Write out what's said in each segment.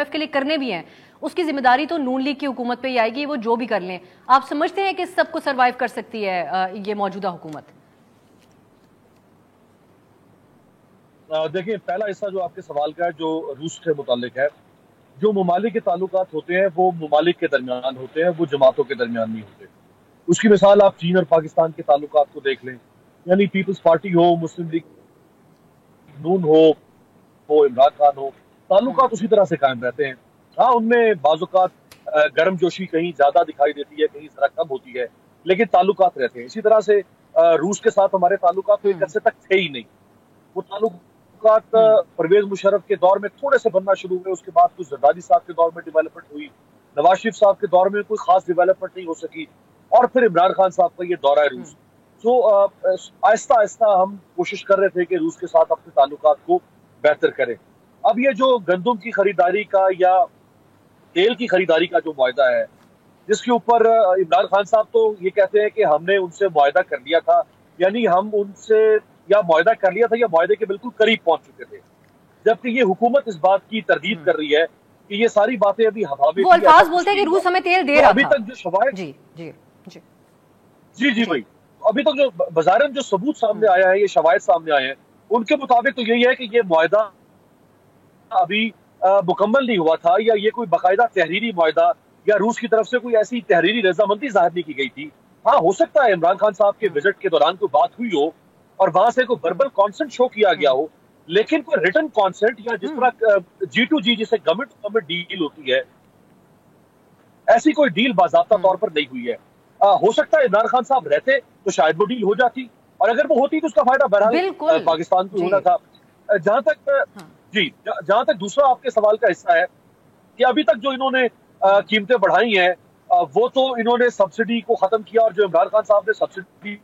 IMF کے لیے کرنے بھی ہیں، اس کی ذمہ داری تو نون لیگ کی حکومت پہ ہی آئے گی، وہ جو بھی کر لیں. آپ سمجھتے ہیں کہ اس سب کو سروائیو کر سکتی ہے یہ موجودہ حکومت؟ دیکھیں، پہلا حصہ جو آپ کے سوال کا ہے جو روس کے متعلق ہے، جو ممالک کے تعلقات ہوتے ہیں وہ ممالک کے درمیان ہوتے ہیں، وہ جماعتوں کے درمیان نہیں ہوتے. اس کی مثال آپ چین اور پاکستان کے تعلقات کو دیکھ لیں، یعنی پیپلز پارٹی ہو، مسلم لیگ نون ہو عمران خان ہو، تعلقات اسی طرح سے قائم رہتے ہیں. ہاں، ان میں بعض اوقات گرم جوشی کہیں زیادہ دکھائی دیتی ہے، کہیں ذرا کم ہوتی ہے، لیکن تعلقات رہتے ہیں. اسی طرح سے روس کے ساتھ ہمارے تعلقات تو ایک عرصے تک تھے ہی نہیں. وہ تعلقات پرویز مشرف کے دور میں تھوڑے سے بننا شروع ہوئے، اس کے بعد کچھ زرداری صاحب کے دور میں ڈیولپمنٹ ہوئی، نواز شریف صاحب کے دور میں کوئی خاص ڈیولپمنٹ نہیں ہو سکی، اور پھر عمران خان صاحب کا یہ دورہ روس. تو آہستہ آہستہ ہم کوشش کر رہے تھے کہ روس کے ساتھ اپنے تعلقات کو بہتر کریں. اب یہ جو گندم کی خریداری کا یا تیل کی خریداری کا جو معاہدہ ہے، جس کے اوپر عمران خان صاحب تو یہ کہتے ہیں کہ ہم نے ان سے معاہدہ کر لیا تھا، یعنی ہم ان سے یا معاہدہ کر لیا تھا یا معاہدے کے بالکل قریب پہنچ چکے تھے، جبکہ یہ حکومت اس بات کی تردید کر رہی ہے کہ یہ ساری باتیں ابھی ہوا میں. وہ الفاظ بولتے ہیں کہ روس ہمیں تیل دے رہا ابھی تھا. تک جو شواہد جی بھائی، ابھی تک جو بظاہراً جو ثبوت سامنے آیا ہے، یہ شواہد سامنے آئے ہیں، ان کے مطابق تو یہی ہے کہ یہ معاہدہ ابھی مکمل نہیں ہوا تھا، یا یہ کوئی باقاعدہ تحریری معاہدہ یا روس کی طرف سے کوئی ایسی تحریری رضامندی ظاہر نہیں کی گئی تھی. ہاں، ہو سکتا ہے عمران خان صاحب کے وزٹ کے دوران کوئی بات ہوئی ہو اور وہاں سے کوئی وربل کانسنٹ شو کیا گیا ہو، لیکن کوئی ریٹن کانسنٹ یا جس طرح G2G جسے گورنمنٹ ٹو گورنمنٹ ڈیل ہوتی ہے، ایسی کوئی ڈیل باضابطہ طور پر نہیں ہوئی ہے. ہو سکتا ہے عمران خان صاحب رہتے تو شاید وہ ڈیل ہو جاتی، اور اگر وہ ہوتی تو اس کا فائدہ بہرحال پاکستان کو ہونا تھا. جہاں تک دوسرا آپ کے سوال کا حصہ ہے کہ ابھی تک جو انہوں نے قیمتیں بڑھائی ہیں، وہ تو انہوں نے سبسڈی کو ختم کیا، اور جو عمران خان صاحب نے سبسڈی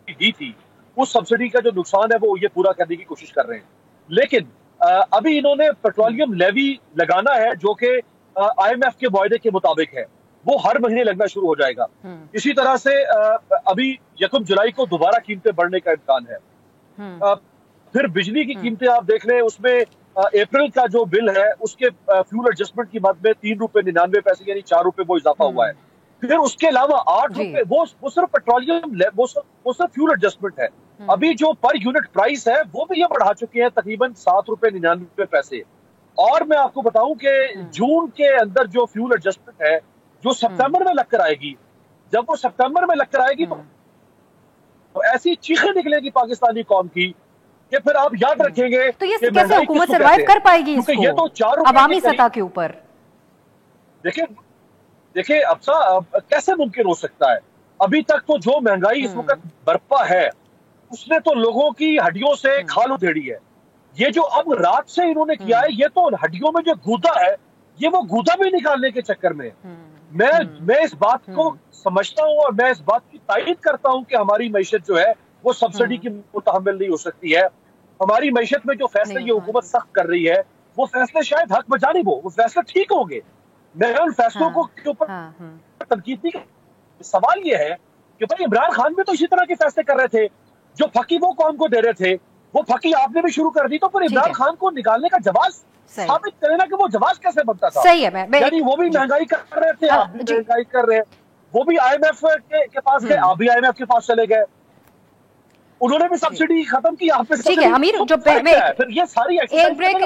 دی تھی اس سبسڈی کا جو نقصان ہے وہ یہ پورا کرنے کی کوشش کر رہے ہیں. لیکن ابھی انہوں نے پیٹرولیم لیوی لگانا ہے جو کہ IMF کے معاہدے کے مطابق ہے، وہ ہر مہینے لگنا شروع ہو جائے گا. اسی طرح سے ابھی 1 جولائی کو دوبارہ قیمتیں بڑھنے کا امکان ہے. پھر بجلی کی قیمتیں آپ دیکھ لیں، اس میں اپریل کا جو بل ہے اس کے فیول ایڈجسٹمنٹ کی مد میں 3 روپے 99 پیسے یعنی 4 روپے وہ اضافہ ہوا ہے. پھر اس کے علاوہ 8 روپے وہ صرف پیٹرولیم وہ صرف فیول ایڈجسٹمنٹ ہے. ابھی جو پر یونٹ پرائس ہے وہ بھی یہ بڑھا چکے ہیں تقریباً 7 روپے 99 پیسے. اور میں آپ کو بتاؤں کہ جون کے اندر جو فیول ایڈجسٹمنٹ ہے جو سپتمبر میں لگ کر آئے گی، جب وہ سپتمبر میں لگ کر آئے گی تو ایسی چیخیں نکلے گی پاکستانی قوم کی کہ پھر آپ یاد رکھیں گے تو یہ کیسے حکومت سروائیو کر پائے گی اس کو عوامی سطح کے اوپر؟ دیکھیں اب کیسے ممکن ہو سکتا ہے؟ ابھی تک تو جو مہنگائی اس وقت برپا ہے اس نے تو لوگوں کی ہڈیوں سے کھال ادھیڑی ہے. یہ جو اب رات سے انہوں نے کیا ہے، یہ تو ہڈیوں میں جو گودا ہے یہ وہ گودا بھی نکالنے کے چکر میں. میں اس بات کو سمجھتا ہوں اور میں اس بات کی تائید کرتا ہوں کہ ہماری معیشت جو ہے وہ سبسڈی کی متحمل نہیں ہو سکتی ہے. ہماری معیشت میں جو فیصلے یہ حکومت سخت کر رہی ہے وہ فیصلے شاید حق بجانب ہو، وہ فیصلے ٹھیک ہوں گے، میں ان فیصلوں کے اوپر تنقید نہیں. سوال یہ ہے کہ بھائی عمران خان بھی تو اسی طرح کے فیصلے کر رہے تھے، جو پھکی وہ قوم کو دے رہے تھے وہ پھکی آپ نے بھی شروع کر دی. تو پھر عمران خان کو نکالنے کا جواز ثابت کرے نا کہ وہ جواز کیسے بنتا تھا. یعنی وہ بھی مہنگائی کر رہے تھے، آپ بھی مہنگائی کر رہے ہیں. وہ بھی IMF کے پاس گئے، آپ بھی IMF کے پاس چلے گئے. انہوں نے بھی سبسڈی ختم کی، آپ نے. ٹھیک ہے امیر، جو یہ ساری ایک بریک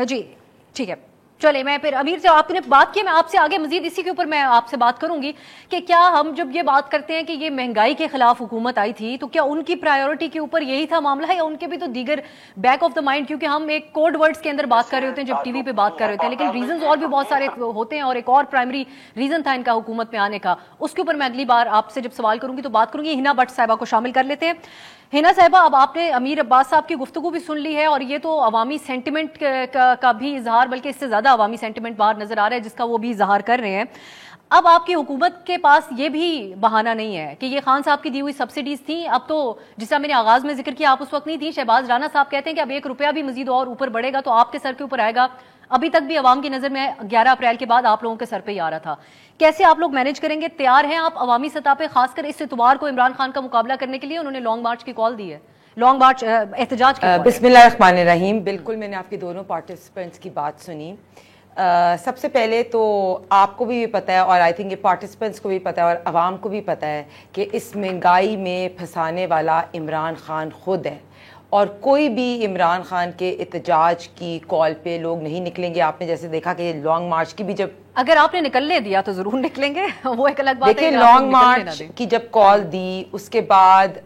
جی ٹھیک ہے چلے. میں پھر امیر سے آپ نے بات کی، میں آپ سے آگے مزید اسی کے اوپر میں آپ سے بات کروں گی کہ کیا ہم جب یہ بات کرتے ہیں کہ یہ مہنگائی کے خلاف حکومت آئی تھی تو کیا ان کی پرائیورٹی کے اوپر یہی تھا معاملہ ہے، یا ان کے بھی تو دیگر بیک آف دا مائنڈ، کیونکہ ہم ایک کوڈ ورڈز کے اندر بات کر رہے ہوتے ہیں جب ٹی وی پہ بات کر رہے ہوتے ہیں، لیکن ریزنز اور بھی بہت سارے ہوتے ہیں، اور ایک اور پرائمری ریزن تھا ان کا حکومت میں آنے کا. اس کے اوپر میں اگلی بار آپ سے جب سوال کروں گی تو بات کروں گی. ہنا بٹ صاحبہ کو شامل کر لیتے ہیں. ہنا صاحبہ، اب آپ نے امیر عباس صاحب کی گفتگو بھی سن لی ہے، اور یہ تو عوامی سینٹیمنٹ کا بھی اظہار، بلکہ اس سے زیادہ عوامی سینٹیمنٹ باہر نظر آ رہا ہے جس کا وہ بھی اظہار کر رہے ہیں. اب آپ کی حکومت کے پاس یہ بھی بہانہ نہیں ہے کہ یہ خان صاحب کی دی ہوئی سبسڈیز تھیں، اب تو جس طرح میں نے آغاز میں ذکر کیا آپ اس وقت نہیں تھی. شہباز رانا صاحب کہتے ہیں کہ اب 1 روپیہ بھی مزید اور اوپر بڑھے گا تو آپ کے سر کے اوپر آئے گا. ابھی تک بھی عوام کی نظر میں 11 اپریل کے بعد آپ لوگوں کے سر پہ ہی آ رہا تھا. کیسے آپ لوگ مینج کریں گے؟ تیار ہیں آپ عوامی سطح پہ، خاص کر اس اتوار کو عمران خان کا مقابلہ کرنے کے لیے؟ انہوں نے لانگ مارچ کی کال دی ہے. لانگ مارچ احتجاج کے بسم اللہ الرحمن الرحیم. بالکل میں نے آپ کی دونوں پارٹیسپینٹس کی بات سنی. سب سے پہلے تو آپ کو بھی پتہ ہے اور آئی تھنک یہ پارٹیسپینٹس کو بھی پتہ ہے اور عوام کو بھی پتہ ہے کہ اس مہنگائی میں پھنسانے والا عمران خان خود ہے, اور کوئی بھی عمران خان کے احتجاج کی کال پہ لوگ نہیں نکلیں گے. آپ نے جیسے دیکھا کہ لانگ مارچ کی بھی جب اگر آپ نے نکلنے دیا تو ضرور نکلیں گے, وہ ایک الگ بات ہے. دیکھیں لانگ مارچ کی جب کال دی اس کے بعد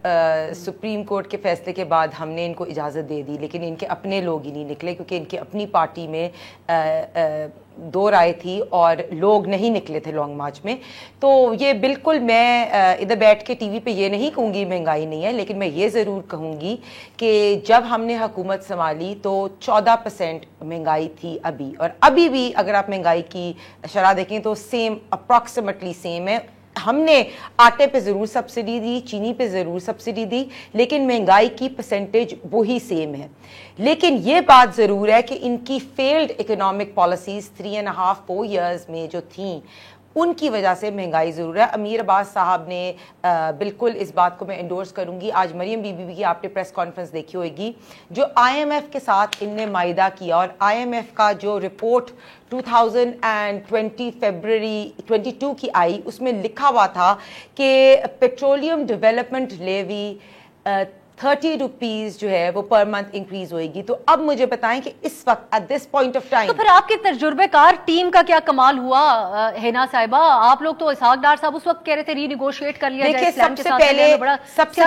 سپریم کورٹ کے فیصلے کے بعد ہم نے ان کو اجازت دے دی, لیکن ان کے اپنے لوگ ہی نہیں نکلے کیونکہ ان کی اپنی پارٹی میں دو رائے تھی اور لوگ نہیں نکلے تھے لانگ مارچ میں. تو یہ بالکل میں ادھر بیٹھ کے ٹی وی پہ یہ نہیں کہوں گی مہنگائی نہیں ہے, لیکن میں یہ ضرور کہوں گی کہ جب ہم نے حکومت سنبھالی تو 14% مہنگائی تھی ابھی, اور ابھی بھی اگر آپ مہنگائی کی شرح دیکھیں تو سیم اپروکسیمیٹلی سیم ہے. ہم نے آٹے پہ ضرور سبسڈی دی, چینی پہ ضرور سبسڈی دی, لیکن مہنگائی کی پرسنٹیج وہی سیم ہے. لیکن یہ بات ضرور ہے کہ ان کی فیلڈ اکنامک پالیسیز 3.5-4 ایئرز میں جو تھیں ان کی وجہ سے مہنگائی ضرور ہے. امیر عباس صاحب نے بالکل اس بات کو میں انڈورس کروں گی. آج مریم بی بی کی آپ نے پریس کانفرنس دیکھی ہوئے گی, جو آئی ایم ایف کے ساتھ ان نے معاہدہ کیا, اور آئی ایم ایف کا جو رپورٹ 2020 فیبرری 22 کی آئی, اس میں لکھا ہوا تھا کہ پیٹرولیم ڈیولپمنٹ لیوی 30 روپیز جو ہے وہ پر منتھ انکریز ہوئے گی. تو اب مجھے بتائیں کہ اس وقت at this point of time تو پھر آپ کی تجربے کار ٹیم کا کیا کمال ہوا ہینا صاحبہ؟ آپ لوگ تو اسحاق ڈار صاحب اس وقت کہہ رہے تھے ری نیگوشیٹ کر لیا جائے, سب سے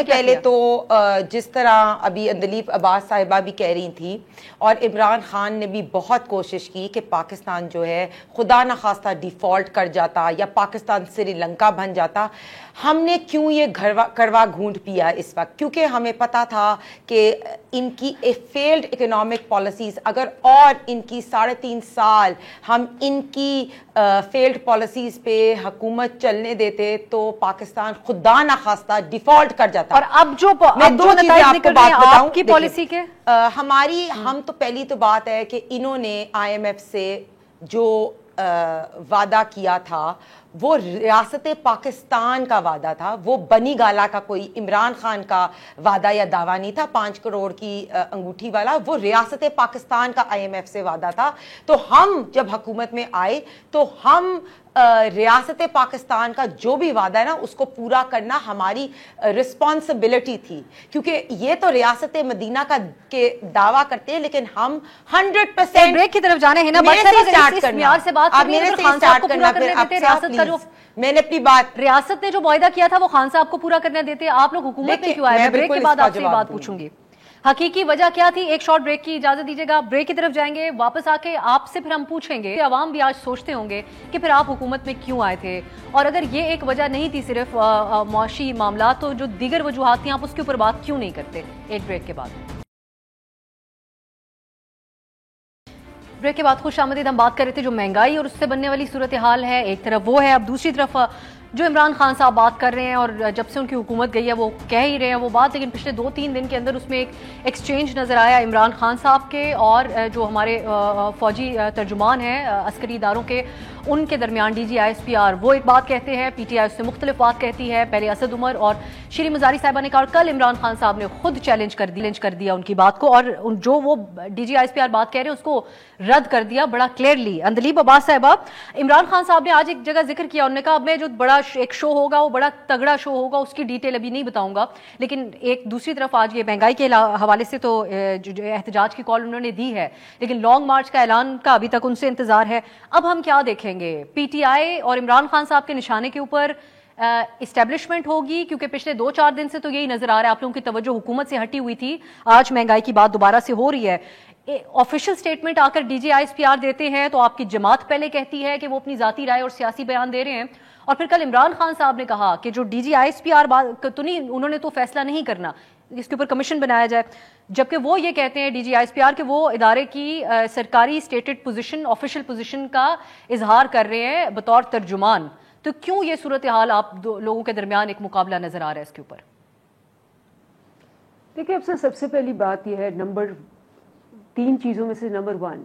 پہلے تو جس طرح ابھی اندلیب عباس صاحبہ بھی کہہ رہی تھی اور عمران خان نے بھی بہت کوشش کی کہ پاکستان جو ہے خدا نخواستہ ڈیفالٹ کر جاتا یا پاکستان سری لنکا بن جاتا. ہم نے کیوں یہ کروا گھونٹ پیا اس وقت؟ کیونکہ ہمیں پتا تھا کہ ان کی فیلڈ اکنامک پالیسیز اگر اور ان کی 3.5 سال ہم ان کی فیلڈ پالیسیز پہ حکومت چلنے دیتے تو پاکستان خدا نخواستہ ڈیفالٹ کر جاتا. اور اب جو دو چیزیں آپ کو بات بتاؤں کی پالیسی کے ہماری ہم تو پہلی تو بات ہے کہ انہوں نے آئی ایم ایف سے جو وعدہ کیا تھا وہ ریاست پاکستان کا وعدہ تھا, وہ بنی گالا کا کوئی عمران خان کا وعدہ یا دعویٰ نہیں تھا 5 کروڑ کی انگوٹھی والا, وہ ریاست پاکستان کا آئی ایم ایف سے وعدہ تھا. تو ہم جب حکومت میں آئے تو ہم ریاست پاکستان کا جو بھی وعدہ ہے نا اس کو پورا کرنا ہماری رسپانسبلٹی تھی, کیونکہ یہ تو ریاست مدینہ کا کے دعویٰ کرتے ہیں لیکن ہم 100% بریک کی طرف جانے ہیں نا, میں نے اپنی بات ریاست نے جو معاہدہ کیا تھا وہ خان صاحب کو پورا کرنے دیتے, آپ لوگ حکومت میں کیوں آئے؟ بریک کے بعد آپ سے یہ بات پوچھوں گی حقیقی وجہ کیا تھی. ایک شارٹ بریک کی اجازت دیجیے گا, بریک کی طرف جائیں گے, واپس آ کے آپ سے پھر ہم پوچھیں گے. عوام بھی آج سوچتے ہوں گے کہ پھر آپ حکومت میں کیوں آئے تھے, اور اگر یہ ایک وجہ نہیں تھی صرف معاشی معاملات تو جو دیگر وجوہات تھیں آپ اس کے اوپر بات کیوں نہیں کرتے. ایک بریک کے بعد. بریک کے بعد خوش آمدید. ہم بات کر رہے تھے جو مہنگائی اور اس سے بننے والی صورتحال ہے, ایک طرف وہ ہے, اب دوسری طرف جو عمران خان صاحب بات کر رہے ہیں اور جب سے ان کی حکومت گئی ہے وہ کہہ ہی رہے ہیں وہ بات, لیکن پچھلے 2-3 دن کے اندر اس میں ایک ایکسچینج نظر آیا عمران خان صاحب کے اور جو ہمارے فوجی ترجمان ہیں عسکری اداروں کے ان کے درمیان. D G I S P R وہ ایک بات کہتے ہیں, پی ٹی آئی اس سے مختلف بات کہتی ہے. پہلے اسد عمر اور شیریں مزاری صاحبہ نے کہا, اور کل عمران خان صاحب نے خود چیلنج کر دیا ان کی بات کو, اور جو وہ D G I S P R بات کہہ رہے ہیں اس کو رد کر دیا بڑا کلیئرلی. اندلیب عباس صاحبہ, عمران خان صاحب نے آج ایک جگہ ذکر کیا, انہوں نے کہا اب میں جو بڑا ایک شو ہوگا وہ بڑا تگڑا شو ہوگا, اس کی ڈیٹیل ابھی نہیں بتاؤں گا, لیکن ایک دوسری طرف آج یہ مہنگائی کے حوالے سے تو احتجاج کی کال انہوں نے دی ہے, لیکن لانگ مارچ کا اعلان کا ابھی تک ان سے انتظار ہے. اب ہم کیا دیکھیں گے؟ پی ٹی آئی اور عمران خان صاحب کے نشانے کے اوپر اسٹیبلشمنٹ ہوگی, کیونکہ پچھلے 2-4 دن سے تو یہی نظر آ رہا ہے آپ لوگوں کی توجہ حکومت سے ہٹی ہوئی تھی, آج مہنگائی کی بات دوبارہ سے ہو رہی ہے. آفیشل سٹیٹمنٹ آ کر D G I S P R دیتے ہیں تو آپ کی جماعت پہلے کہتی ہے کہ وہ اپنی ذاتی رائے اور سیاسی بیان دے رہے ہیں, اور پھر کل عمران خان صاحب نے کہا کہ جو D G I S P R تو نہیں, انہوں نے تو فیصلہ نہیں کرنا, اس کے اوپر کمیشن بنایا جائے, جبکہ وہ یہ کہتے ہیں D G I S P R کہ وہ ادارے کی سرکاری اسٹیٹڈ پوزیشن آفیشل پوزیشن کا اظہار کر رہے ہیں بطور ترجمان. تو کیوں یہ صورتحال آپ لوگوں کے درمیان ایک مقابلہ نظر آ رہا ہے اس کے اوپر؟ دیکھیں اب سب سے پہلی بات یہ ہے, نمبر 3 چیزوں میں سے نمبر 1,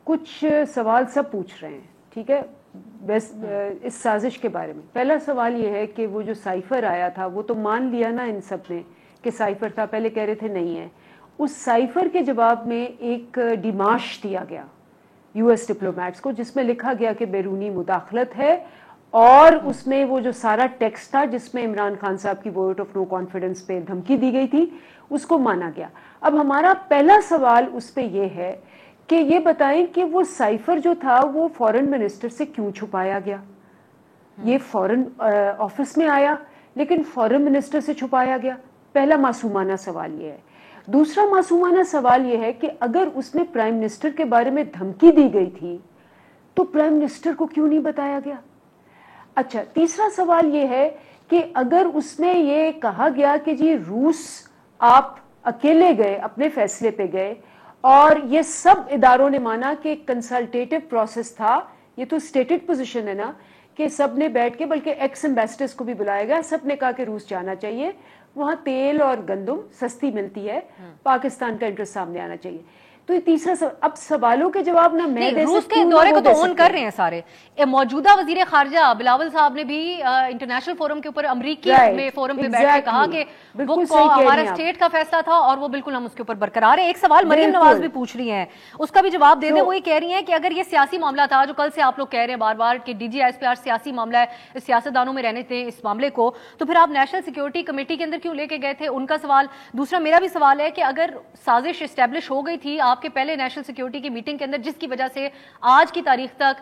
کچھ سوال سب پوچھ رہے ہیں, ٹھیک ہے, اس سازش کے بارے میں. پہلا سوال یہ ہے کہ وہ جو سائفر آیا تھا وہ تو مان لیا نا ان سب نے کہ سائفر تھا, پہلے کہہ رہے تھے نہیں ہے. اس سائفر کے جواب میں ایک ڈیمارش دیا گیا یو ایس ڈپلومیٹس کو, جس میں لکھا گیا کہ بیرونی مداخلت ہے, اور اس میں وہ جو سارا ٹیکسٹ تھا جس میں عمران خان صاحب کی ووٹ آف نو کانفیڈنس پہ دھمکی دی گئی تھی, اس کو مانا گیا. اب ہمارا پہلا سوال اس پہ یہ ہے کہ یہ بتائیں کہ وہ سائفر جو تھا وہ فورن منسٹر سے کیوں چھپایا گیا؟ یہ فورن آفس میں آیا لیکن فورن منسٹر سے چھپایا گیا. پہلا معصومانہ سوال یہ ہے. دوسرا معصومانہ سوال یہ ہے کہ اگر اس میں پرائم منسٹر کے بارے میں دھمکی دی گئی تھی تو پرائم منسٹر کو کیوں نہیں بتایا گیا؟ اچھا, تیسرا سوال یہ ہے کہ اگر اس میں یہ کہا گیا کہ جی روس آپ اکیلے گئے, اپنے فیصلے پہ گئے, اور یہ سب اداروں نے مانا کہ کنسلٹیٹو پروسیس تھا, یہ تو اسٹیٹڈ پوزیشن ہے نا کہ سب نے بیٹھ کے, بلکہ ایکس ایمبیسڈرز کو بھی بلایا گیا, سب نے کہا کہ روس جانا چاہیے, وہاں تیل اور گندم سستی ملتی ہے, پاکستان کا انٹرسٹ سامنے آنا چاہیے. تو یہ تیسرا اب سوالوں کے جواب نہ میں دے روس کے دورے کو تو اون کر رہے ہیں سارے. موجودہ وزیر خارجہ بلاول صاحب نے بھی انٹرنیشنل فورم کے اوپر, امریکی میں فورم پہ بیٹھ کے کہا کہ وہ ہمارا اسٹیٹ کا فیصلہ تھا اور وہ بالکل ہم اس کے اوپر برقرار ہیں. ایک سوال مریم نواز بھی پوچھ رہی ہیں, اس کا بھی جواب دے دیں. وہ یہ کہہ رہی ہیں کہ اگر یہ سیاسی معاملہ تھا, جو کل سے آپ لوگ کہہ رہے ہیں بار بار کہ D G I S P R سیاسی معاملہ ہے, سیاستدانوں میں رہنے تھے اس معاملے کو, تو پھر آپ نیشنل سیکورٹی کمیٹی کے اندر کیوں لے کے گئے تھے؟ ان کا سوال. دوسرا میرا بھی سوال ہے کہ اگر سازش اسٹیبلش ہو گئی تھی آپ کے پہلے نیشنل سیکورٹی کی میٹنگ کے اندر, جس کی وجہ سے آج کی تاریخ تک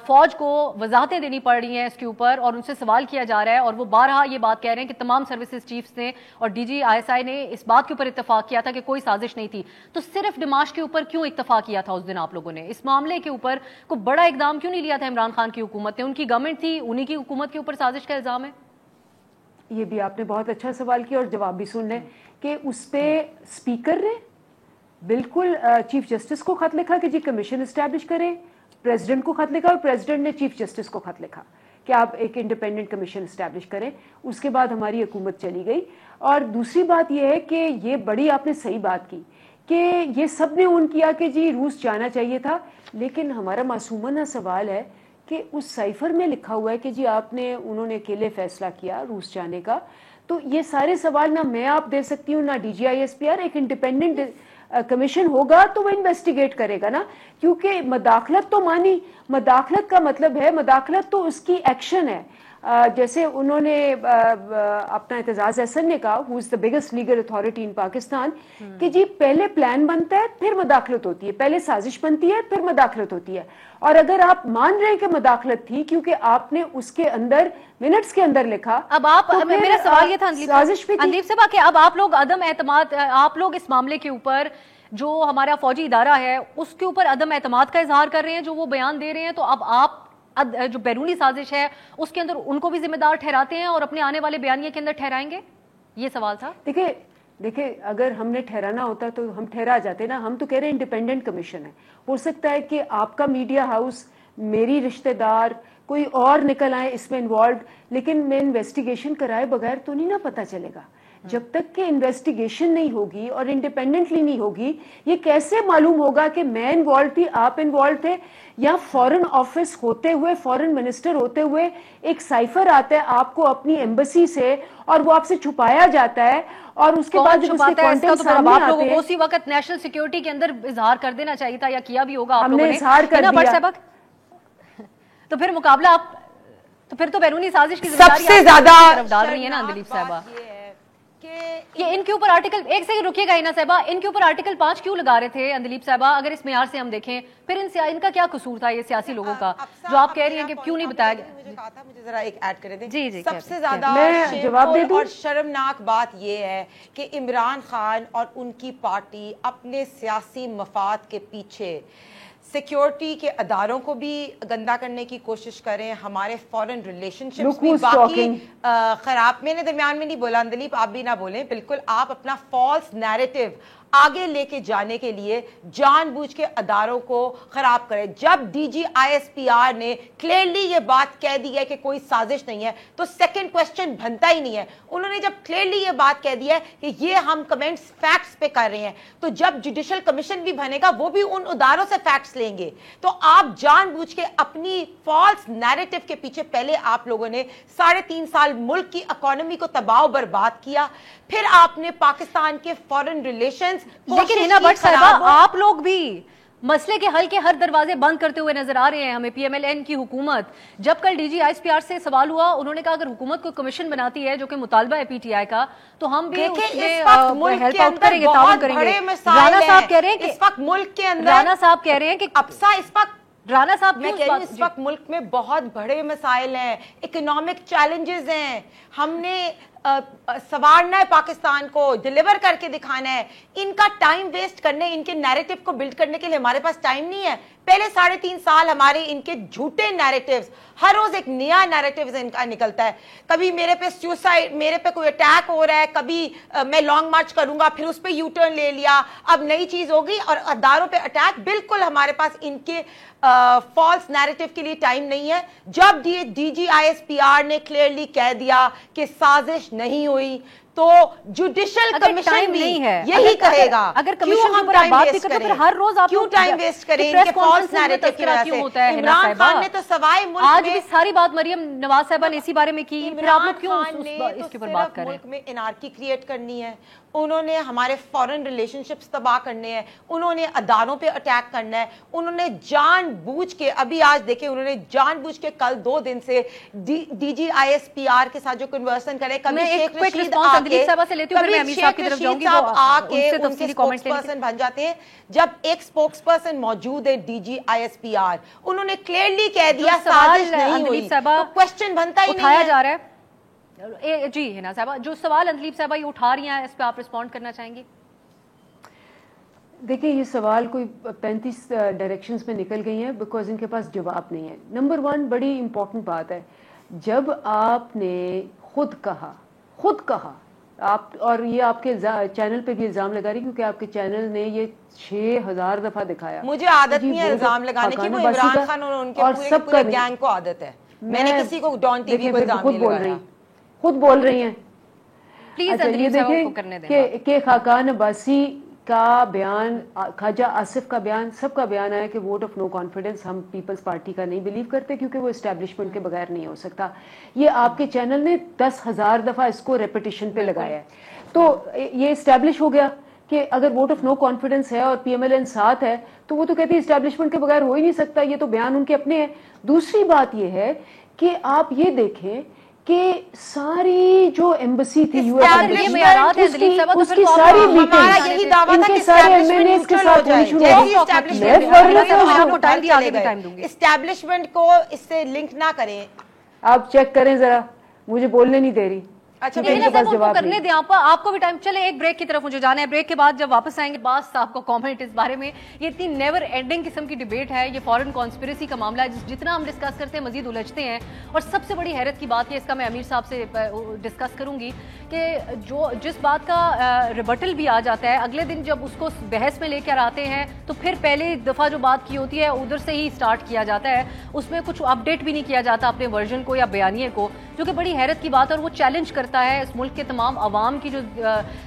فوج کو وضاحتیں دینی پڑ رہی ہیں اس کے اوپر, اور ان سے سوال کیا جا رہا ہے, اور وہ بارہا یہ بات کہہ رہے ہیں کہ تمام سروسز چیفز نے اور ڈی جی آئی ایس آئی نے اس بات کے اوپر اتفاق کیا تھا کہ کوئی سازش نہیں تھی, تو صرف ڈماشق کے اوپر کیوں اتفاق کیا تھا اس دن آپ لوگوں نے؟ اس معاملے کے اوپر کوئی بڑا اقدام کیوں نہیں لیا تھا عمران خان کی حکومت نے؟ ان کی گورنمنٹ تھی, انہی کی حکومت کے اوپر سازش کا الزام ہے. یہ بھی آپ نے بہت اچھا سوال کیا اور جواب بھی سن لیں کہ اس پہ اسپیکر نے بالکل چیف جسٹس کو خط لکھا کہ جی کمیشن اسٹیبلش کریں, پریزیڈنٹ کو خط لکھا اور پریزیڈنٹ نے چیف جسٹس کو خط لکھا کہ آپ ایک انڈیپینڈنٹ کمیشن اسٹیبلش کریں. اس کے بعد ہماری حکومت چلی گئی. اور دوسری بات یہ ہے کہ یہ بڑی آپ نے صحیح بات کی کہ یہ سب نے اون کیا کہ جی روس جانا چاہیے تھا, لیکن ہمارا معصومانہ سوال ہے کہ اس سائفر میں لکھا ہوا ہے کہ جی انہوں نے اکیلے فیصلہ کیا روس جانے کا. تو یہ سارے سوال نہ میں آپ دے سکتی ہوں نہ D G I S P R. ایک انڈیپینڈنٹ کمیشن ہوگا تو وہ انویسٹیگیٹ کرے گا نا, کیونکہ مداخلت تو مانی, مداخلت کا مطلب ہے, مداخلت تو اس کی ایکشن ہے. جیسے انہوں نے اپنا اعتزاز احسن نے کہا, who is the biggest legal authority in Pakistan, کہ جی پہلے پلان بنتا ہے پھر مداخلت ہوتی ہے, پہلے سازش بنتی ہے پھر مداخلت ہوتی ہے. اور اگر آپ مان رہے ہیں کہ مداخلت تھی کیونکہ آپ نے اس کے اندر منٹس کے اندر لکھا, اب آپ, میرا سوال یہ تھا اندلیپ صاحب کہ اب آپ لوگ عدم اعتماد, آپ لوگ اس معاملے کے اوپر جو ہمارا فوجی ادارہ ہے اس کے اوپر عدم اعتماد کا اظہار کر رہے ہیں, جو وہ بیان دے رہے ہیں, تو اب آپ جو بیرونی سازش ہے اس کے اندر ان کو بھی ذمہ دار ٹھہراتے ہیں اور اپنے آنے والے بیانیے کے اندر ٹھہرائیں گے؟ یہ سوال تھا. دیکھیں اگر ہم نے ٹھہرانا ہوتا تو ہم ٹھہرا جاتے نا. ہم تو کہہ رہے ہیں انڈیپینڈنٹ کمیشن ہے. ہو سکتا ہے کہ آپ کا میڈیا ہاؤس, میری رشتہ دار, کوئی اور نکل آئے اس میں انوالوڈ, لیکن میں انویسٹیگیشن کرائے بغیر تو نہیں نا پتہ چلے گا. جب تک کہ انویسٹیگیشن نہیں ہوگی اور انڈیپینڈنٹلی نہیں ہوگی, یہ کیسے معلوم ہوگا کہ میں انوالو تھی, آپ انوالو تھے, یا فورن آفس ہوتے ہوئے, فورن منسٹر ہوتے ہوئے ایک سائفر آتا ہے آپ کو اپنی ایمبسی سے اور وہ آپ سے چھپایا جاتا ہے, اور اس کے بعد آپ لوگوں کو اسی وقت نیشنل سیکیورٹی کے اندر اظہار کر دینا چاہیے تھا, یا کیا بھی ہوگا آپ لوگوں نے, اظہار کر دیا. تو پھر مقابلہ آپ, تو پھر تو بیرونی سازش کی سب سے زیادہ طرف ڈال رہی ہے نا اندلیپ صاحبہ کہ ان کے اوپر آرٹیکل, ایک سیکنڈ رکیے گا اینا صاحبہ, ان کے اوپر آرٹیکل 5 کیوں لگا رہے تھے اندلیپ صاحبہ؟ اگر اس معیار سے ہم دیکھیں پھر ان کا کیا قصور تھا, یہ سیاسی لوگوں کا, جو آپ کہہ رہی ہیں کہ کیوں نہیں بتایا گیا؟ مجھے ذرا ایک ایڈ کرے دیں. جی سب سے زیادہ اور شرمناک بات یہ ہے کہ عمران خان اور ان کی پارٹی اپنے سیاسی مفاد کے پیچھے سیکیورٹی کے اداروں کو بھی گندا کرنے کی کوشش کریں, ہمارے فورن ریلیشن شپس بھی باقی خراب. میں نے درمیان میں نہیں بولا اندلیپ, آپ بھی نہ بولیں, بالکل آپ اپنا فالس نیریٹو آگے لے کے جانے کے لیے جان بوجھ کے اداروں کو خراب کرے. جب DGISPR نے کلیئرلی یہ بات کہہ دی ہے کہ کوئی سازش نہیں ہے تو سیکنڈ کوسچن بنتا ہی نہیں ہے. انہوں نے جب کلیئرلی یہ بات کہہ دی ہے کہ یہ ہم کمنٹس فیکٹس پہ کر رہے ہیں, تو جب جوڈیشل کمیشن بھی بنے گا وہ بھی ان اداروں سے فیکٹس لیں گے. تو آپ جان بوجھ کے اپنی فالس نیریٹو کے پیچھے پہلے آپ لوگوں نے 3.5 سال ملک کی اکانومی کو تباہ و برباد کیا, پھر آپ نے پاکستان کے فارن ریلیشنز. لیکن ہنا بٹ صاحبہ آپ لوگ بھی مسئلے کے حل کے ہر دروازے بند کرتے ہوئے نظر آ رہے ہیں ہمیں. PMLN کی حکومت, جب کل DGISPR سے سوال ہوا, انہوں نے کہا اگر حکومت کوئی کمیشن بناتی ہے جو کہ مطالبہ ہے PTI کا تو ہم بھی اس میں ہیلپ آؤٹ کریں گے, تعاون کریں گے. رانا صاحب کہہ رہے ہیں کہ اس وقت ملک کے اندر, رانا صاحب کہہ رہے ہیں کہ افسا اس وقت رانا صاحب میں کہہ رہی ہوں اس وقت ملک میں بہت بڑے مسائل ہیں, اکنامک چیلنجز ہیں, ہم نے سوارنا ہے پاکستان کو, ڈیلیور کر کے دکھانا ہے. ان کا ٹائم ویسٹ کرنے, ان کے نیریٹو کو بلڈ کرنے کے لیے ہمارے پاس ٹائم نہیں ہے. پہلے 3.5 سال ہمارے ان کے جھوٹے نیریٹیوز, ہر روز ایک نیا نیریٹیوز ان کا نکلتا ہے. کبھی میرے پہ سیوسائڈ, میرے پہ کوئی اٹیک ہو رہا ہے, کبھی میں لانگ مارچ کروں گا, پھر اس پہ یو ٹرن لے لیا, اب نئی چیز ہوگی, اور اداروں پہ اٹیک. بالکل ہمارے پاس ان کے فالس نیریٹو کے لیے ٹائم نہیں ہے. جب DGISPR نے کلیئرلی کہہ دیا کہ سازش نہیں ہوئی تو جوڈیشل کمیشن بھی یہی کہے گا. اگر کمیشن پر بات بھی کرتے ہیں ہر روز آپ کیوں ٹائم ویسٹ کریں ان کے فالس نیریٹو کی وجہ سے. عمران خان نے تو سوائے ملک آج بھی ساری بات مریم نواز صاحبہ نے اسی بارے میں کی, پھر آپ لوگ کیوں اس کے اوپر بات کر رہے ہیں. ملک میں انارکی کریٹ کرنی ہے, انہوں نے ہمارے فارن ریلیشن شپس تباہ کرنے ہیں, انہوں نے اداروں پہ اٹیک کرنا ہے, انہوں نے جان بوجھ کے, ابھی آج دیکھیں انہوں نے جان بوجھ کے کل 2 دن سے DGISPR کے ساتھ جو کنورسن کرے, کبھی شیخ رشید آ کے ان کے سپوکس پرسن بن جاتے ہیں. جب ایک سپوکس پرسن موجود ہے DGISPR, انہوں نے کلیئرلی کہہ دیا سازش نہیں ہوئی, تو کوسچن بنتا ہی نہیں جا رہا ہے. جی ہنا صاحبہ, جو سوال اندلیب صاحبہ یہ اٹھا رہی ہیں اس پہ آپ رسپونڈ کرنا چاہیں گی؟ دیکھیں یہ سوال کوئی 35 ڈائریکشنز میں نکل گئی ہیں بیکاز ان کے پاس جواب نہیں ہے. نمبر 1 بڑی امپورٹنٹ بات ہے, جب آپ نے خود کہا آپ, اور یہ آپ کے چینل پہ بھی الزام لگا رہی کیونکہ آپ کے چینل نے یہ 6000 دفعہ دکھایا. مجھے عادت نہیں ہے الزام لگانے کی, وہ عمران خان اور ان کے پورے گینگ کو عادت ہے. میں نے کسی کو ڈان ٹی وی پر الزام نہیں لگایا. خود بول رہی ہیں. پلیز اندلیب صاحب کو کرنے دیں. کہ خاقان عباسی کا بیان, خواجہ آصف کا بیان, سب کا بیان آیا کہ ووٹ آف نو کانفیڈنس ہم پیپلز پارٹی کا نہیں بلیو کرتے کیونکہ وہ اسٹیبلشمنٹ کے بغیر نہیں ہو سکتا. یہ آپ کے چینل نے 10,000 دفعہ اس کو ریپیٹیشن پہ لگایا ہے. تو یہ اسٹیبلش ہو گیا کہ اگر ووٹ آف نو کانفیڈنس ہے اور PMLN ساتھ ہے تو وہ تو کہتے ہیں اسٹیبلشمنٹ کے بغیر ہو ہی نہیں سکتا. یہ تو بیان ان کے اپنے ہیں. دوسری بات یہ ہے کہ آپ یہ دیکھیں کہ ساری جو ایمبسی تھی US اس کی ساری میٹنگ ان کے سارے MNAs کے ساتھ ہوئی شروع ہوئی. اسٹیبلشمنٹ کو اس سے لنک نہ کریں. آپ چیک کریں ذرا, مجھے بولنے نہیں دے رہی. اچھا کرنے دیں, آپ کو بھی ٹائم. چلے ایک بریک کی طرف مجھے جانا ہے. بریک کے بعد جب واپس آئیں گے باس صاحب کو کامنٹ اس بارے میں. یہ اتنی نیور اینڈنگ قسم کی ڈیبیٹ ہے, یہ فارن کانسپریسی کا معاملہ ہے, جتنا ہم ڈسکس کرتے ہیں مزید الجھتے ہیں. اور سب سے بڑی حیرت کی بات یہ, اس کا میں امیر صاحب سے ڈسکس کروں گی, کہ جس بات کا ریبٹل بھی آ جاتا ہے اگلے دن جب اس کو بحث میں لے کر آتے ہیں تو پھر پہلے دفعہ جو بات کی ہوتی ہے ادھر سے ہی اسٹارٹ کیا جاتا ہے, اس میں کچھ اپڈیٹ بھی نہیں کیا جاتا اپنے ورژن کو یا بیانیے کو, جو کہ بڑی حیرت کی بات ہے. اور وہ چیلنج کرتا ہے اس ملک کے تمام عوام کی جو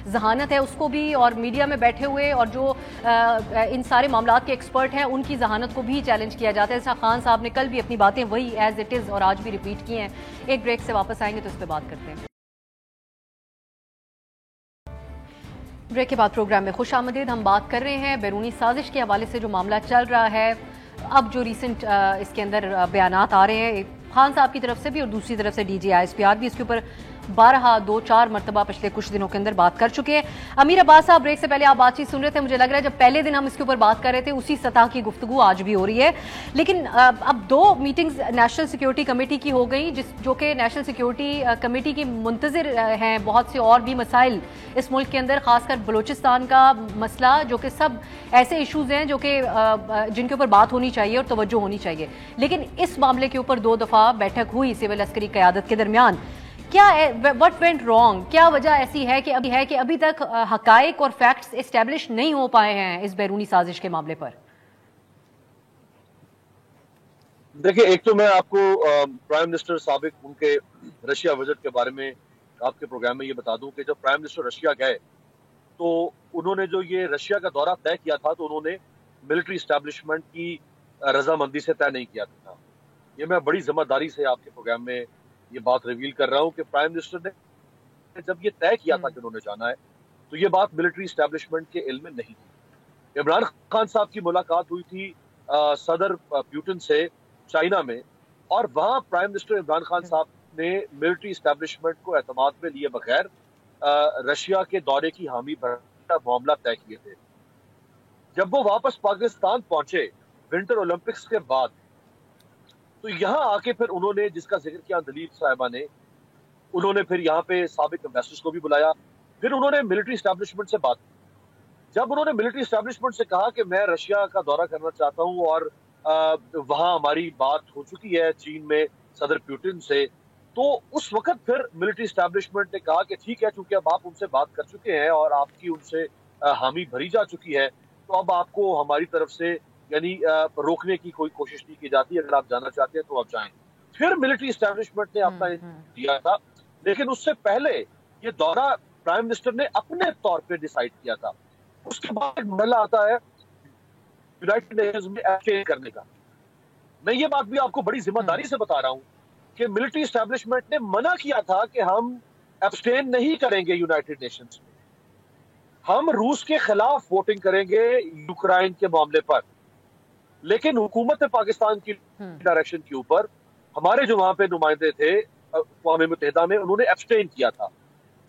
ذہانت ہے اس کو بھی, اور میڈیا میں بیٹھے ہوئے اور جو ان سارے معاملات کے ایکسپرٹ ہیں ان کی ذہانت کو بھی چیلنج کیا جاتا ہے. جیسا خان صاحب نے کل بھی اپنی باتیں وہی ایز اٹ از اور آج بھی ریپیٹ کی ہیں. ایک بریک سے واپس آئیں گے تو اس پہ بات کرتے ہیں. بریک کے بعد پروگرام میں خوش آمدید. ہم بات کر رہے ہیں بیرونی سازش کے حوالے سے جو معاملہ چل رہا ہے. اب جو ریسنٹ اس کے اندر بیانات آ رہے ہیں خان صاحب کی طرف سے بھی اور دوسری طرف سے DGISPR بھی اس کے اوپر 2-4 مرتبہ پچھلے کچھ دنوں کے اندر بات کر چکے ہیں. امیر عباس صاحب بریک سے پہلے آپ بات چیت سن رہے تھے, مجھے لگ رہا ہے جب پہلے دن ہم اس کے اوپر بات کر رہے تھے اسی سطح کی گفتگو آج بھی ہو رہی ہے. لیکن اب 2 میٹنگز نیشنل سیکیورٹی کمیٹی کی ہو گئی, جو کہ نیشنل سیکیورٹی کمیٹی کی منتظر ہیں. بہت سے اور بھی مسائل اس ملک کے اندر, خاص کر بلوچستان کا مسئلہ, جو کہ سب ایسے ایشوز ہیں جو کہ جن کے اوپر بات ہونی چاہیے اور توجہ ہونی چاہیے. لیکن اس معاملے کے اوپر 2 دفعہ بیٹھک ہوئی سول عسکری قیادت کے درمیان. کیا وٹ وینٹ رانگ؟ کیا وجہ ایسی ہے کہ ابھی تک حقائق اور فیکٹس اسٹیبلش نہیں ہو پائے ہیں اس بیرونی سازش کے معاملے پر؟ دیکھیں، ایک تو میں آپ کو پرائم منسٹر سابق ان کے رشیا وزٹ کے بارے میں آپ کے پروگرام میں یہ بتا دوں کہ جب پرائم منسٹر رشیا گئے تو انہوں نے جو یہ رشیا کا دورہ طے کیا تھا تو انہوں نے ملٹری اسٹیبلشمنٹ کی رضامندی سے طے نہیں کیا تھا. یہ میں بڑی ذمہ داری سے آپ کے پروگرام میں یہ بات ریویل کر رہا ہوں کہ پرائم منسٹر نے جب یہ طے کیا تھا کہ انہوں نے جانا ہے تو یہ بات ملٹری اسٹیبلشمنٹ کے علم میں نہیں تھی. عمران خان صاحب کی ملاقات ہوئی تھی صدر پیوٹن سے چائنا میں، اور وہاں پرائم منسٹر عمران خان صاحب نے ملٹری اسٹیبلشمنٹ کو اعتماد میں لیے بغیر رشیا کے دورے کی حامی بھرنے کا معاملہ طے کیے تھے. جب وہ واپس پاکستان پہنچے ونٹر اولمپکس کے بعد تو یہاں آ کے پھر انہوں نے، جس کا ذکر کیا دلیپ صاحبہ نے، انہوں نے پھر یہاں پہ سابق امبیسڈرز کو بھی بلایا. پھر انہوں نے ملٹری اسٹیبلشمنٹ سے بات کی. جب انہوں نے ملٹری اسٹیبلشمنٹ سے کہا کہ میں رشیا کا دورہ کرنا چاہتا ہوں اور وہاں ہماری بات ہو چکی ہے چین میں صدر پیوٹن سے، تو اس وقت پھر ملٹری اسٹیبلشمنٹ نے کہا کہ ٹھیک ہے، چونکہ اب آپ ان سے بات کر چکے ہیں اور آپ کی ان سے حامی بھری جا چکی ہے تو اب آپ کو ہماری طرف سے یعنی روکنے کی کوئی کوشش نہیں کی جاتی، اگر آپ جانا چاہتے ہیں تو آپ جائیں. پھر ملٹری اسٹیبلشمنٹ نے اپنا دیا تھا، لیکن اس سے پہلے یہ دورہ پرائم منسٹر نے اپنے طور پہ ڈیسائیڈ کیا تھا. اس کے بعد ایک مرحلہ آتا ہے یونائٹڈ نیشنز میں ایبسٹین کرنے کا. میں یہ بات بھی آپ کو بڑی ذمہ داری سے بتا رہا ہوں کہ ملٹری اسٹیبلشمنٹ نے منع کیا تھا کہ ہم ایبسٹین نہیں کریں گے یونائٹڈ نیشنز میں، ہم روس کے خلاف ووٹنگ کریں گے یوکرائن کے معاملے پر. لیکن حکومت پاکستان کی ڈائریکشن کے اوپر ہمارے جو وہاں پہ نمائندے تھے اقوام متحدہ میں، انہوں نے ایبسٹین کیا تھا.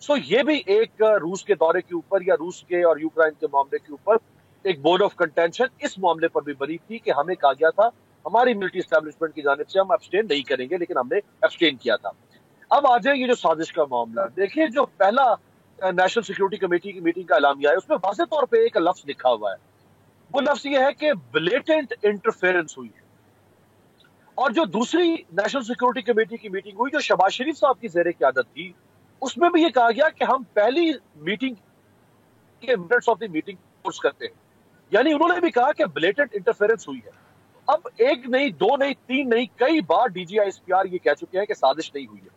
سو یہ بھی ایک روس کے دورے کے اوپر یا روس کے اور یوکرائن کے معاملے کے اوپر ایک بون آف کنٹینشن اس معاملے پر بھی بنی تھی کہ ہمیں کہا گیا تھا ہماری ملٹری اسٹیبلشمنٹ کی جانب سے ہم ایبسٹین نہیں کریں گے، لیکن ہم نے ایبسٹین کیا تھا. اب آ جائے یہ جو سازش کا معاملہ، دیکھیے جو پہلا نیشنل سیکورٹی کمیٹی کی میٹنگ کا اعلامیہ ہے اس میں واضح طور پہ ایک لفظ لکھا ہوا ہے. وہ لفظ یہ ہے کہ بلیٹنٹ انٹرفیرنس ہوئی ہے. اور جو دوسری نیشنل سیکورٹی کمیٹی کی میٹنگ ہوئی جو شہباز شریف صاحب کی زیر قیادت تھی، اس میں بھی یہ کہا گیا کہ ہم پہلی میٹنگ کے minutes of the meeting post کرتے ہیں. یعنی انہوں نے بھی کہا کہ بلیٹنٹ انٹرفیرنس ہوئی ہے. اب ایک نہیں، دو نہیں، تین نہیں، کئی بار D G I S P R یہ کہہ چکے ہیں کہ سازش نہیں ہوئی ہے.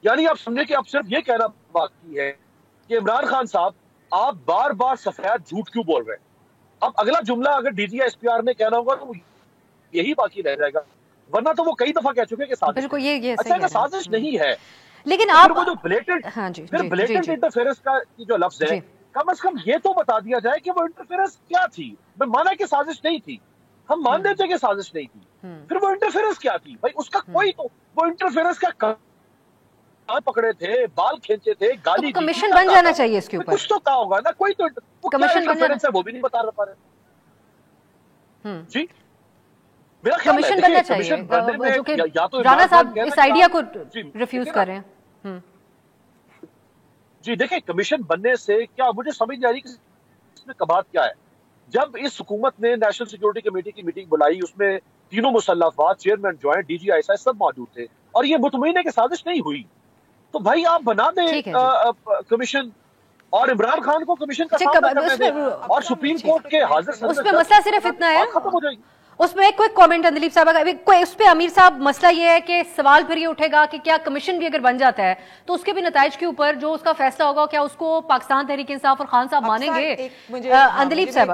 یعنی آپ سمجھے کہ آپ صرف یہ کہنا باقی ہے کہ عمران خان صاحب آپ بار بار سفید جھوٹ کیوں بول رہے ہیں. اب اگلا جملہ اگر D G I S P R نے کہنا ہوگا تو یہی باقی رہ جائے گا، ورنہ تو وہ کئی دفعہ کہہ چکے کہ سازش. اچھا، سازش نہیں ہے، لیکن آپ وہ جو بلیٹنٹ انٹرفیرنس کا جو لفظ ہے، کم از کم یہ تو بتا دیا جائے کہ وہ انٹرفیرنس کیا تھی. میں مانا کہ سازش نہیں تھی، ہم مان دیتے کہ سازش نہیں تھی، پھر وہ انٹرفیرنس کیا تھی بھائی؟ اس کا کوئی تو وہ انٹرفیرنس کا کہاں پکڑے تھے، بال کھینچے تھے، گالی، کمیشن بن جانا چاہیے اس کے اوپر، کچھ تو کہا ہوگا نا. کوئی تو کمیشن ہے وہ بھی نہیں بتا پا رہے. جی میرا خیال کمیشن بننا چاہیے، جو کہ رانا صاحب اس آئیڈیا کو ریفیوز کر رہے ہیں. جی دیکھیں، کمیشن بننے سے کیا مجھے سمجھ نہیں آ رہی کہ اس میں کباط کیا ہے. جب اس حکومت نے نیشنل سیکورٹی کمیٹی کی میٹنگ بلائی، اس میں تینوں مسلح افواج، chairman, joint D G I S I سب موجود تھے، اور یہ مطمئن ہے کہ سازش نہیں ہوئی، تو بھائی آپ بنا دیں کمیشن اور عمران خان کو کمیشن کا سامنا کرنے دیں، اور سپریم کورٹ کے حاضر اس میں مسئلہ صرف اتنا ہے، ختم ہو جائے گی. اس میں ایک کوئی کامنٹ دلیپ صاحب کا اس پہ امیر صاحب، مسئلہ یہ ہے کہ سوال پھر یہ اٹھے گا کہ کیا کمیشن بھی اگر بن جاتا ہے تو اس کے بھی نتائج کے اوپر جو اس کا فیصلہ ہوگا کیا اس کو پاکستان تحریک انصاف اور خان صاحب مانیں گے؟ اندلیپ صاحب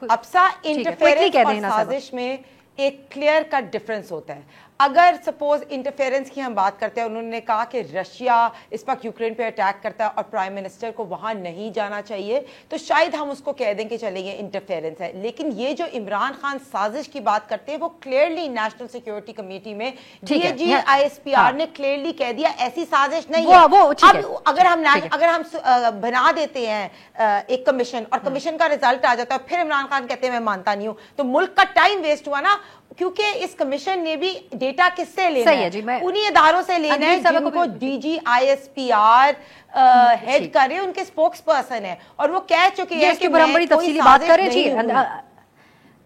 افسا انٹرفیرنس اور سازش میں ایک کلیئر کٹ ڈفرنس ہوتا ہے. اگر سپوز انٹرفیرنس کی ہم بات کرتے ہیں، انہوں نے کہا کہ رشیا اس وقت یوکرین پہ اٹیک کرتا ہے اور پرائم منسٹر کو وہاں نہیں جانا چاہیے، تو شاید ہم اس کو کہہ دیں کہ چلیں یہ انٹرفیرنس ہے. لیکن یہ جو عمران خان سازش کی بات کرتے ہیں وہ کلیئرلی نیشنل سیکیورٹی کمیٹی میں D G I S P R نے کلیئرلی کہہ دیا ایسی سازش نہیں ہے. اب اگر ہم بنا دیتے ہیں ایک کمیشن اور کمیشن کا رزلٹ آ جاتا ہے پھر عمران خان کہتے ہیں میں مانتا نہیں ہوں، تو ملک کا ٹائم ویسٹ ہوا نا. کیونکہ اس کمیشن نے بھی ڈیٹا کس سے لینا ہے؟ انہی اداروں سے لینا ہے جن کو D G I S P R head کرے، ان کے سپوکس پرسن ہے، اور وہ کہہ چکے ہیں کہ بڑی تفصیلی بات کریں. جی